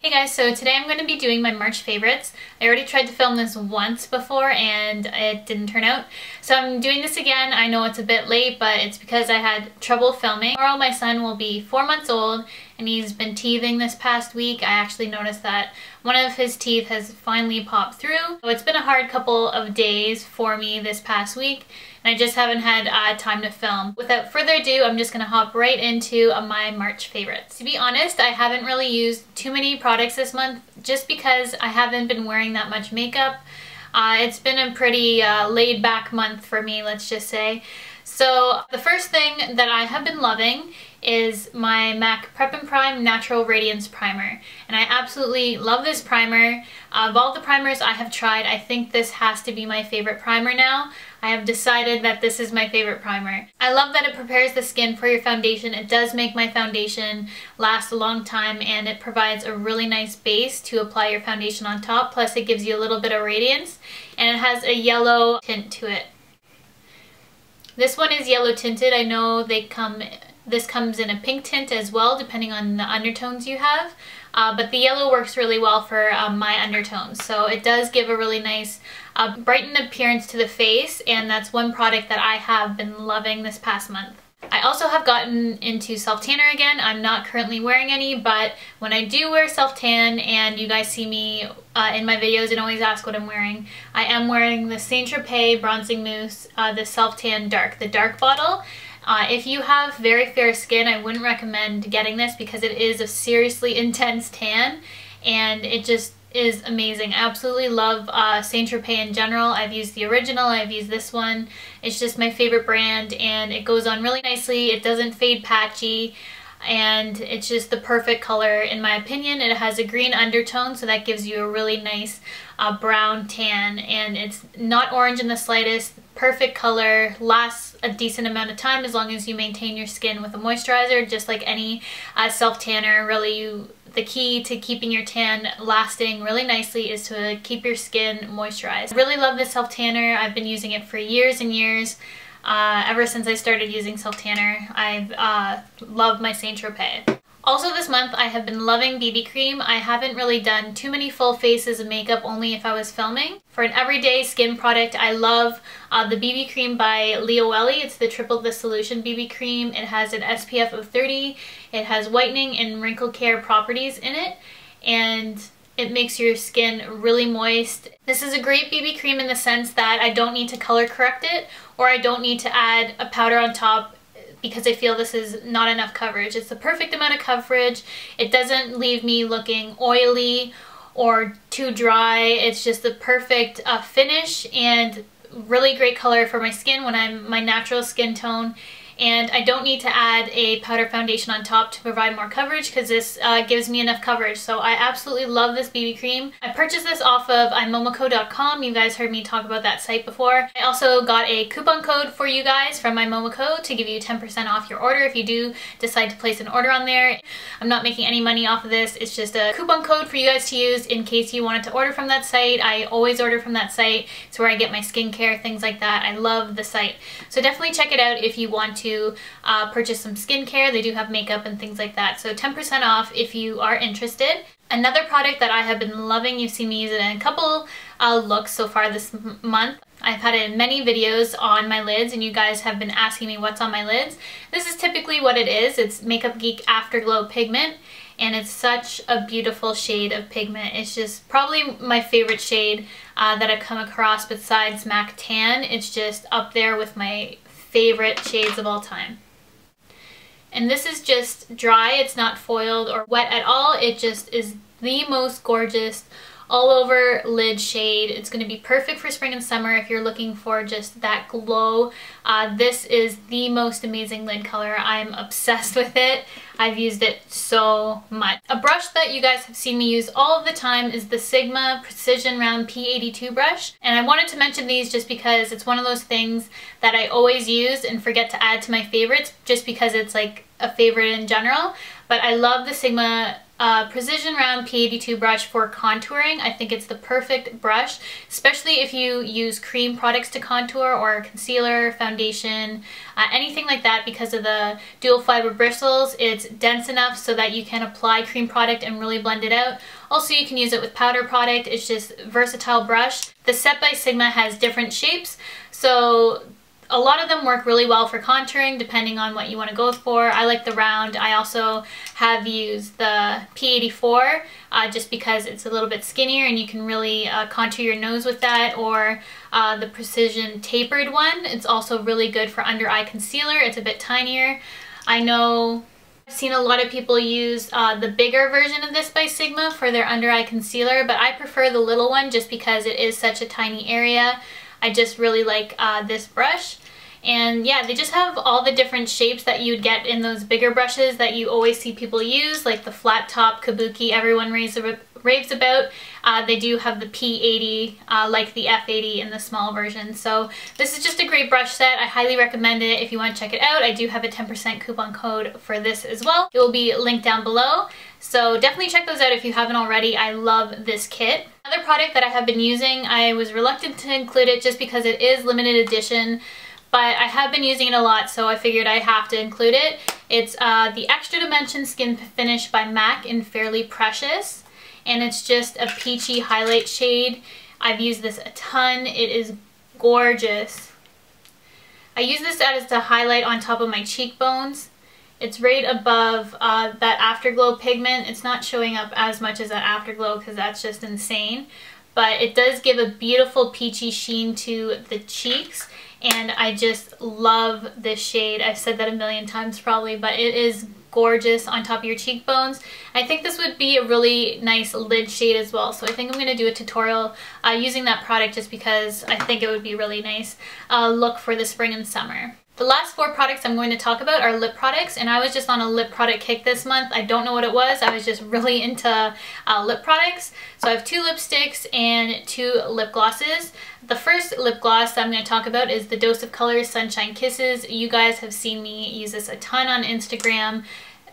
Hey guys, so today I'm going to be doing my March favorites. I already tried to film this once before and it didn't turn out. So I'm doing this again. I know it's a bit late, but it's because I had trouble filming. Tomorrow my son will be 4 months old and he's been teething this past week. I actually noticed that one of his teeth has finally popped through. So it's been a hard couple of days for me this past week and I just haven't had time to film. Without further ado, I'm just going to hop right into my March favorites. To be honest, I haven't really used too many products this month just because I haven't been wearing that much makeup. It's been a pretty laid back month for me, let's just say. So the first thing that I have been loving is my MAC Prep and Prime Natural Radiance Primer. And I absolutely love this primer. Of all the primers I have tried, I think this has to be my favorite primer now. I have decided that this is my favorite primer. I love that it prepares the skin for your foundation. It does make my foundation last a long time and it provides a really nice base to apply your foundation on top. Plus it gives you a little bit of radiance and it has a yellow tint to it. This one is yellow tinted. I know this comes in a pink tint as well, depending on the undertones you have. But the yellow works really well for my undertones. So it does give a really nice brightened appearance to the face, and that's one product that I have been loving this past month. I also have gotten into self-tanner again. I'm not currently wearing any, but when I do wear self-tan and you guys see me in my videos and always ask what I'm wearing, I am wearing the Tropez Bronzing Mousse, the self-tan dark, the dark bottle. If you have very fair skin, I wouldn't recommend getting this because it is a seriously intense tan and it just is amazing. I absolutely love Tropez in general. I've used the original, I've used this one. It's just my favorite brand and it goes on really nicely. It doesn't fade patchy and it's just the perfect color in my opinion. It has a green undertone, so that gives you a really nice brown tan, and it's not orange in the slightest. Perfect color, lasts a decent amount of time as long as you maintain your skin with a moisturizer, just like any self-tanner. Really, the key to keeping your tan lasting really nicely is to keep your skin moisturized. I really love this self-tanner. I've been using it for years and years. Ever since I started using self-tanner, I've loved my Tropez. Also this month I have been loving BB cream. I haven't really done too many full faces of makeup, only if I was filming. For an everyday skin product, I love the BB cream by Leowelly. It's the Triple the Solution BB cream. It has an SPF of 30. It has whitening and wrinkle care properties in it, and it makes your skin really moist. This is a great BB cream in the sense that I don't need to color correct it, or I don't need to add a powder on top because I feel this is not enough coverage. It's the perfect amount of coverage. It doesn't leave me looking oily or too dry. It's just the perfect finish and really great color for my skin when I'm my natural skin tone. And I don't need to add a powder foundation on top to provide more coverage because this gives me enough coverage. So I absolutely love this BB cream. I purchased this off of iMovie.com. You guys heard me talk about that site before. I also got a coupon code for you guys from iMovie to give you 10% off your order if you do decide to place an order on there. I'm not making any money off of this. It's just a coupon code for you guys to use in case you wanted to order from that site. I always order from that site. It's where I get my skincare, things like that. I love the site. So definitely check it out if you want to purchase some skincare. They do have makeup and things like that, so 10% off if you are interested. Another product that I have been loving, you've seen me use it in a couple looks so far this month. I've had it in many videos on my lids and you guys have been asking me what's on my lids. This is typically what it is. It's Makeup Geek Afterglow Pigment, and it's such a beautiful shade of pigment. It's just probably my favorite shade that I've come across besides MAC Tan. It's just up there with my favorite shades of all time. And this is just dry. It's not foiled or wet at all. It just is the most gorgeous all over lid shade. It's going to be perfect for spring and summer if you're looking for just that glow. This is the most amazing lid color. I'm obsessed with it. I've used it so much. A brush that you guys have seen me use all of the time is the Sigma Precision Round P82 brush. And I wanted to mention these just because it's one of those things that I always use and forget to add to my favorites just because it's like a favorite in general. But I love the Sigma Precision Round P82 brush for contouring. I think it's the perfect brush, especially if you use cream products to contour or concealer, foundation, anything like that. Because of the dual fiber bristles, it's dense enough so that you can apply cream product and really blend it out. Also, you can use it with powder product. It's just a versatile brush. The Set by Sigma has different shapes, so a lot of them work really well for contouring depending on what you want to go for. I like the round. I also have used the P84 just because it's a little bit skinnier and you can really contour your nose with that, or the Precision Tapered one. It's also really good for under eye concealer. It's a bit tinier. I know I've seen a lot of people use the bigger version of this by Sigma for their under eye concealer, but I prefer the little one just because it is such a tiny area. I just really like this brush. And yeah, they just have all the different shapes that you'd get in those bigger brushes that you always see people use, like the flat top kabuki everyone raves about. They do have the P80 like the F80 in the small version. So this is just a great brush set. I highly recommend it if you want to check it out. I do have a 10% coupon code for this as well. It will be linked down below. So definitely check those out if you haven't already. I love this kit. Another product that I have been using, I was reluctant to include it just because it is limited edition, but I have been using it a lot, so I figured I have to include it. It's the Extra Dimension Skin Finish by MAC in Fairly Precious, and it's just a peachy highlight shade. I've used this a ton. It is gorgeous. I use this as a highlight on top of my cheekbones. It's right above that Afterglow pigment. It's not showing up as much as that Afterglow because that's just insane, but it does give a beautiful peachy sheen to the cheeks. And I just love this shade. I've said that a million times probably, but it is gorgeous on top of your cheekbones. I think this would be a really nice lid shade as well. So I think I'm going to do a tutorial using that product just because I think it would be a really nice look for the spring and summer. The last 4 products I'm going to talk about are lip products, and I was just on a lip product kick this month. I don't know what it was. I was just really into lip products. So I have 2 lipsticks and 2 lip glosses. The first lip gloss that I'm going to talk about is the Dose of Colors Sunshine Kisses. You guys have seen me use this a ton on Instagram.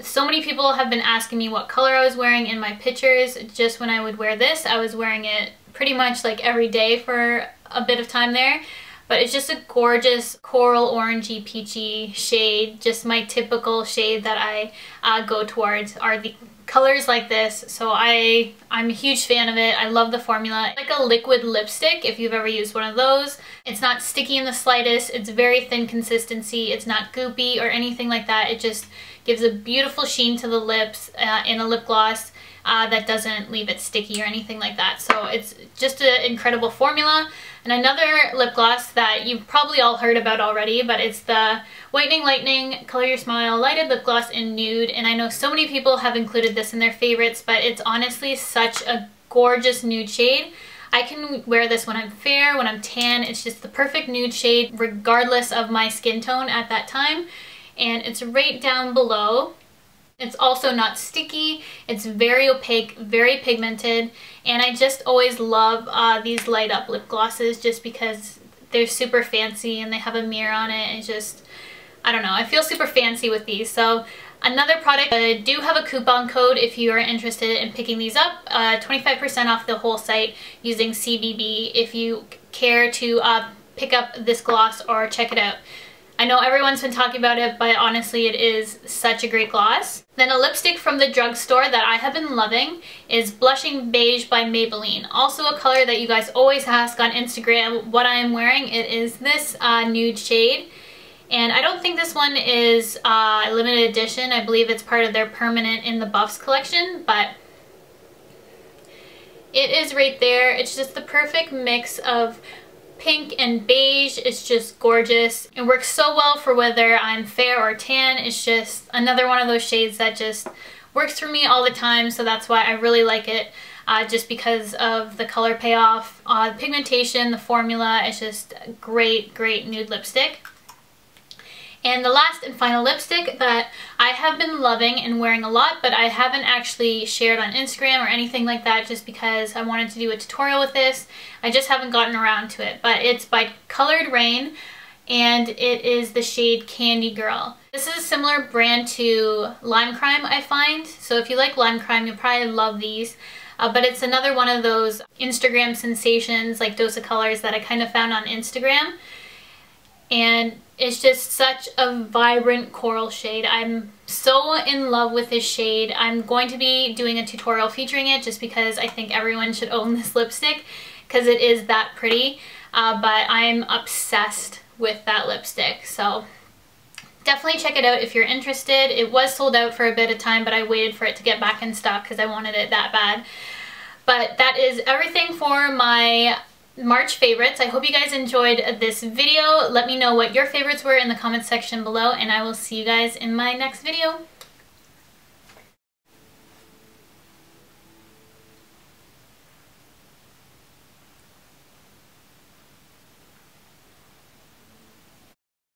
So many people have been asking me what color I was wearing in my pictures. Just when I would wear this, I was wearing it pretty much like every day for a bit of time there. But it's just a gorgeous coral orangey peachy shade. Just my typical shade that I go towards are the colors like this. So I'm a huge fan of it. I love the formula. It's like a liquid lipstick if you've ever used one of those. It's not sticky in the slightest. It's very thin consistency. It's not goopy or anything like that. It just gives a beautiful sheen to the lips in a lip gloss that doesn't leave it sticky or anything like that. So it's just an incredible formula. And another lip gloss that you've probably all heard about already, but it's the Whitening Lightning Color Your Smile Lighted Lip Gloss in Nude. And I know so many people have included this in their favorites, but it's honestly such a gorgeous nude shade. I can wear this when I'm fair, when I'm tan. It's just the perfect nude shade regardless of my skin tone at that time. And it's right down below. It's also not sticky. It's very opaque, very pigmented, and I just always love these light up lip glosses just because they're super fancy and they have a mirror on it, and just, I don't know, I feel super fancy with these. So another product, I do have a coupon code if you are interested in picking these up, 25% off the whole site using CBB if you care to pick up this gloss or check it out. I know everyone's been talking about it, but honestly it is such a great gloss. Then a lipstick from the drugstore that I have been loving is Blushing Beige by Maybelline. Also a color that you guys always ask on Instagram what I am wearing. It is this nude shade. And I don't think this one is a limited edition. I believe it's part of their permanent In the Buffs collection, but it is right there. It's just the perfect mix of pink and beige. It's just gorgeous. It works so well for whether I'm fair or tan. It's just another one of those shades that just works for me all the time, so that's why I really like it, just because of the color payoff, the pigmentation, the formula. It's just a great, great nude lipstick. And the last and final lipstick that I have been loving and wearing a lot, but I haven't actually shared on Instagram or anything like that just because I wanted to do a tutorial with this. I just haven't gotten around to it, but it's by Colored Raine. and it is the shade Candy Girl. This is a similar brand to Lime Crime, I find. So if you like Lime Crime, you'll probably love these. But it's another one of those Instagram sensations, like Dose of Colors, that I kind of found on Instagram. And it's just such a vibrant coral shade. I'm so in love with this shade. I'm going to be doing a tutorial featuring it just because I think everyone should own this lipstick because it is that pretty. But I'm obsessed with that lipstick. So definitely check it out if you're interested. It was sold out for a bit of time, but I waited for it to get back in stock because I wanted it that bad. But that is everything for my March favorites. I hope you guys enjoyed this video. Let me know what your favorites were in the comments section below, and I will see you guys in my next video.